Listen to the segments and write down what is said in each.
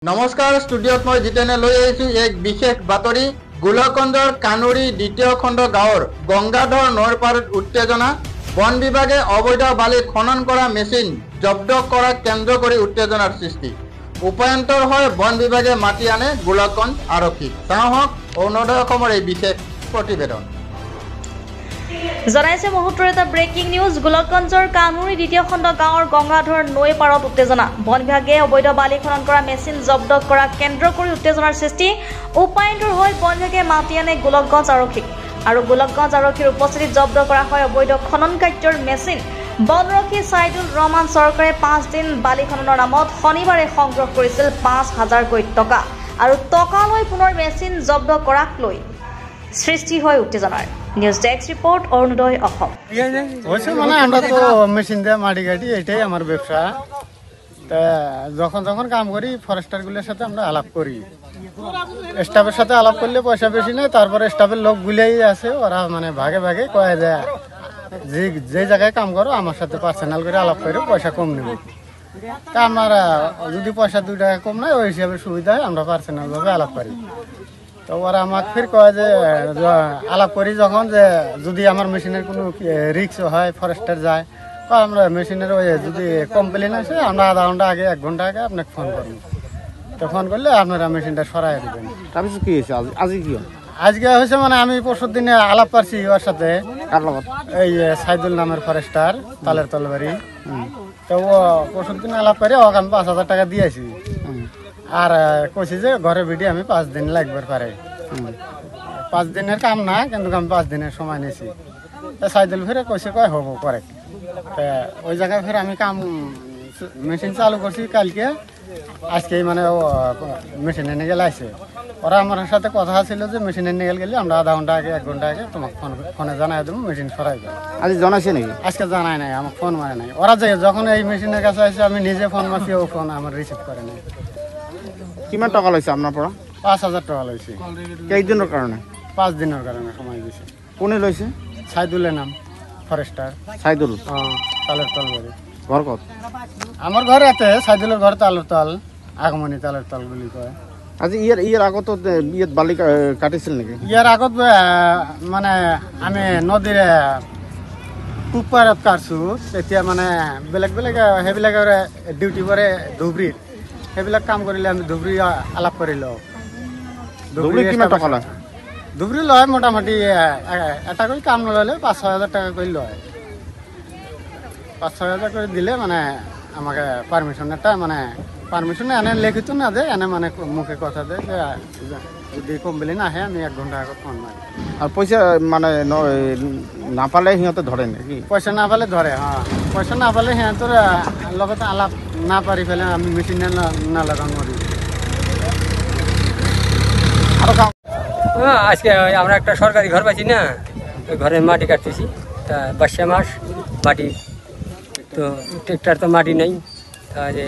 নমস্কাৰ ষ্টুডিঅ'ত মই জিতেনে লৈ আহিছোঁ এক বিশেষ বাতৰি। গোলকগঞ্জৰ কানুৰী দ্বিতীয় খণ্ড গাঁৱৰ গংগাধৰ নৈৰ পাৰত উত্তেজনা। বন বিভাগে অবৈধ বালি খনন কৰা মেচিন জব্দ কৰা কেন্দ্ৰ কৰি উত্তেজনাৰ সৃষ্টি। উপায়ন্তৰ হৈ বন বিভাগে মাতি আনে গোলকগঞ্জ আৰক্ষী। চাওক অৰুণোদয় অসমৰ এই বিশেষ প্ৰতিবেদন। জনাইছে মুহূৰ্তৰ এটা ব্ৰেকিং নিউজ। গোলকগঞ্জৰ কানুৰী দ্বিতীয় খণ্ড গাঁৱৰ গংগাধৰ নৈ পাৰত উত্তেজনা। বন বিভাগে অবৈধ বালি খনন কৰা মেচিন জব্দ কৰা কেন্দ্ৰ কৰি উত্তেজনাৰ সৃষ্টি। উপায়ন্তৰ হৈ বন বিভাগে মাতি আনে গোলকগঞ্জ আৰক্ষীক আৰু গোলকগঞ্জ আৰক্ষীৰ উপস্থিতিত জব্দ কৰা হয় অবৈধ খনন কাৰ্যৰ মেচিন। বনৰক্ষী ছাইদুল ৰহমান চৰকাৰে 5 দিন বালি খননৰ নামত শনিবাৰে সংগ্ৰহ কৰিছিল 5,000 টকা আৰু টকা লৈ পুনৰ মেচিন জব্দ কৰাক লৈ সৃষ্টি হয় উত্তেজনাৰ। নিউজ ডেস্ক রিপোর্ট অরুণোদয় অসম। মানে আমরা তো মেশিন দিয়ে মাটি কাটি, এটাই আমার ব্যবসা। তা যখন যখন কাম করি ফরেস্টারগুলোর সাথে আমরা আলাপ করি। স্টাফের সাথে আলাপ করলে পয়সা বেশি নেই, তারপরে স্টাফের লোকগুলাই আছে, ওরা মানে ভাগে ভাগে কয়ে দেয় যে জায়গায় কাম করো আমার সাথে পার্সোনাল করে আলাপ করে পয়সা কম নেব। তা আমরা যদি পয়সা 2 টাকা কম নেয় ওই হিসাবে সুবিধা হয়, আমরা পার্সোনাল ভাবে আলাপ করি। তো ওরা আমাকে ফির কয় যে আলাপ করি যখন যে যদি আমার মেশিনের কোনো রিক্স হয় ফরেস্টার যায়, আমরা মেশিনের ওই যদি কমপ্লেন আসে আমরা আধা ঘন্টা আগে 1 ঘন্টা আগে আপনাকে ফোন করবো। তো ফোন করলে আপনারা মেশিনটা সরাই দেবেন। তারপর কি হয়েছে আজকে কি আজকে হয়েছে মানে আমি পরশুর দিনে আলাপ পারছি ওর সাথে, এই সাইদুল নামের ফরেস্টার তালের তলবাড়ি। তো ও পরশুর দিনে আলাপ করে ওকে আমি 5,000 টাকা দিয়েছি আর কইছি যে ঘরে ভিডিও আমি 5 দিন লাগবে পারে। 5 দিনের কাম না, কিন্তু আমি 5 দিনের সময় নিয়েছি। সাইদুল ফিরে কইছে কয় হবো করে। ওই জায়গায় ফিরে আমি কাম মেশিন চালু করছি কালকে, আজকেই মানে ও মেশিন এনে গেলে আসে। ওরা আমার সাথে কথা ছিল যে মেশিন এনে গেলে আমরা আধা ঘন্টা আগে 1 ঘন্টা আগে তোমাকে ফোনে জানাই দেবো, মেশিন সরাই দেবো। আজ জানাইছে নাকি? আজকে জানাই নাই, আমাকে ফোন মারে নাই। ওরা যে যখন এই মেশিনের কাছে আসে আমি নিজে ফোন মারছি, ও ফোন আমার রিসিভ করে নাই। কিমান টাকা লৈছে আপনার পড়া? 5,000 টাকা লইছে। কেইদিনের কারণে? 5 দিনের কারণে সময় দিছে। কোনে লইছে? সাইদুলের নাম ফরেস্টার সাইদুল। তালের তল বাড়ি। ঘর কত? আমার ঘর এতে, সাইদুলের ঘর তালের তল, আগমনী তালের তল বলি কয়। আজ ইয়ার আগত বালি কাটিছিল নাকি? ইয়ার আগত মানে আমি নদীর কুপাৰত কাটছো, তেতিয়া মানে বেলেগ বেলেগ সেইবিলাক ডিউটি কৰে ধুবুৰীত। সেইবিলাক কাম কৰিলে আমি ধুবুৰী আলাপ কৰি লওঁ। ধুবুৰী কিমান টকা লয়? ধুবুৰী লয় মোটামুটি এটা কৰি কাম নল'লে 5-6 হাজাৰ টাকা কৰি লয়। 5-6 হাজাৰ কৰি দিলে মানে আমাকে পারমিশন এটা মানে পারমিশন এনে লিখিত না দেয়, এনে মানে মুখে কথা দেয় যে যদি কমপ্লেন আহে আমি 1 ঘন্টা আগত ফোন মারি। আর পয়সা মানে না পালে সিহঁতে ধরে নাকি? পয়সা না পালে ধরে। হ্যাঁ, পয়সা না পালে সিহঁতৰ লগত আলাপ না পারি ফেলে আমি মেশিন না লাগান মারি। আজকে আমরা একটা সরকারি ঘর পাইছি না, ওই ঘরের মাটি কাটতেছি। তা বর্ষা মাস মাটি তো ট্রেক্টর তো মাটি নেই, তাহলে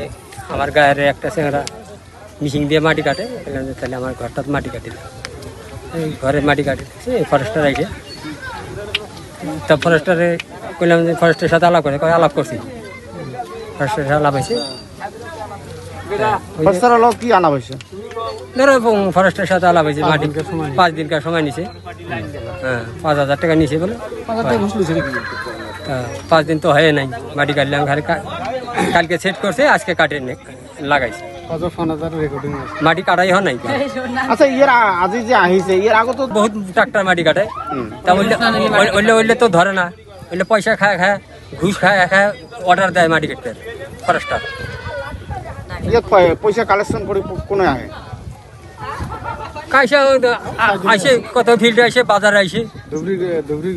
আমার গায়ের একটা চেংড়া মিশিং দিয়ে মাটি কাটে, তাহলে আমার ঘরটা মাটি কাটে এই ঘরের মাটি কাটে ফরেস্টার আইসে। তা ফরেস্টারে কইলাম যে ফরেস্টের সাথে আলাপ করে, আলাপ করছি, ফরেস্টের সাথে আলাপ হয়েছে। কি আনা হয়েছে? ধরো ফরেস্টের সাথে আলাপ হয়েছে, মাটি 5 দিনকার সময় নিছে। হ্যাঁ, 5,000 টাকা নিছে বলে। 5 দিন তো হয় নাই, মাটি কাটলাম ঘরে, কালকে সেট করছে, আজকে কাটে লাগাইছে। মাটি কাটাই হয় নাই। আচ্ছা, ইয়ার আজি যে আহিছে ইয়ার আগত বহুত ট্রাক্টর মাটি কাটায়, তা ওইলে তো ধরে না, ওইলে পয়সা খায় ঘুষ খায় অর্ডার দেয় মাটি কাটতে ফরেস্টার। পয়সা কালেকশন করে কোনে আহে? কাইসা আইসে কত ফিল্ড আইসে, বাজারে আইসে। ধুবুৰী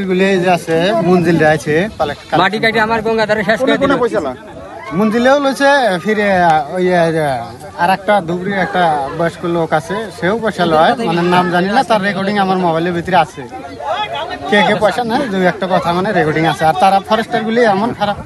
গুলে যে আছে মঞ্জিল আছে মাটি কাটি আমার গঙ্গাধারে শেষ করে দিল। পয়সা না মঞ্জিলেও লইছে, ফিরে ওই আর একটা ধুবুরীর একটা বয়স্ক লোক আছে, সেও পয়সা লয়, মানে নাম জানি না, তার রেকর্ডিং আমার মোবাইলের ভিতরে আছে। কে পয়সা নেয় 2-1 কথা মানে রেকর্ডিং আছে। আর তারা ফরেস্টার গুলি এমন খারাপ।